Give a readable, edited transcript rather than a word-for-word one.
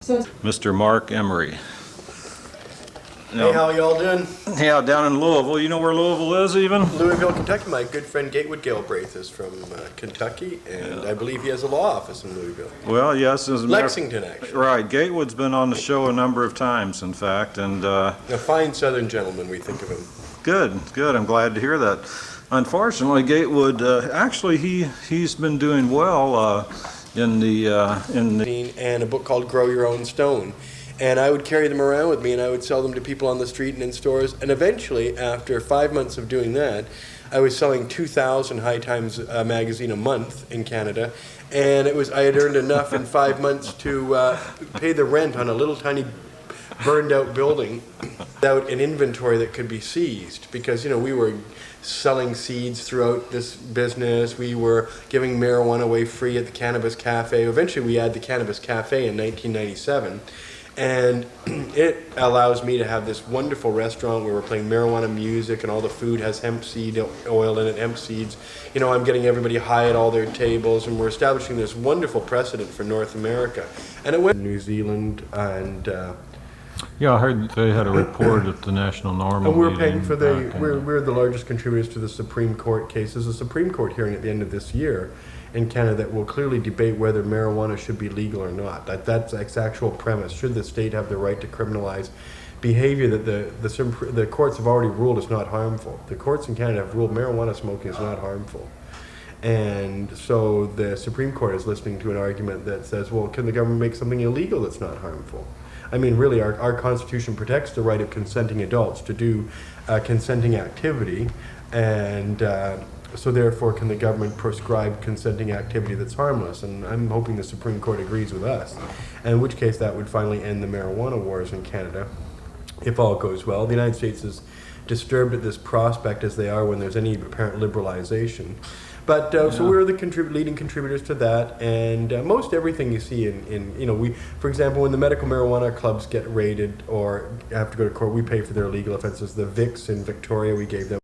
Mr. Marc Emery. Hey, how y'all doing? Yeah, down in Louisville. You know where Louisville is even? Louisville, Kentucky. My good friend Gatewood Galbraith is from Kentucky, and I believe he has a law office in Louisville. Well, yes. Lexington, actually. Right. Gatewood's been on the show a number of times, in fact, and a fine southern gentleman, we think of him. Good, good. I'm glad to hear that. Unfortunately, Gatewood, actually, he's been doing well in the and a book called Grow Your Own Stone. And I would carry them around with me, and I would sell them to people on the street and in stores. And eventually, after 5 months of doing that, I was selling 2,000 High Times magazine a month in Canada. And I had earned enough in 5 months to pay the rent on a little tiny burned out building without an inventory that could be seized. Because, you know, we were selling seeds throughout this business. We were giving marijuana away free at the Cannabis Cafe. Eventually, we had the Cannabis Cafe in 1997. And it allows me to have this wonderful restaurant where we're playing marijuana music and all the food has hemp seed oil in it, hemp seeds. You know, I'm getting everybody high at all their tables, and we're establishing this wonderful precedent for North America. And it went to New Zealand, and yeah, I heard they had a report at the National Normal. And we're paying for we're the largest contributors to the Supreme Court case. There's a Supreme Court hearing at the end of this year in Canada that will clearly debate whether marijuana should be legal or not. That's its actual premise. Should the state have the right to criminalize behavior that the courts have already ruled is not harmful? The courts in Canada have ruled marijuana smoking is not harmful. And so the Supreme Court is listening to an argument that says, well, can the government make something illegal that's not harmful? I mean, really, our Constitution protects the right of consenting adults to do consenting activity, and so therefore can the government prescribe consenting activity that's harmless? And I'm hoping the Supreme Court agrees with us, in which case that would finally end the marijuana wars in Canada, if all goes well. The United States is disturbed at this prospect, as they are when there's any apparent liberalization. But so we're the leading contributors to that, and most everything you see for example, when the medical marijuana clubs get raided or have to go to court, we pay for their legal offenses. The Vicks in Victoria, we gave them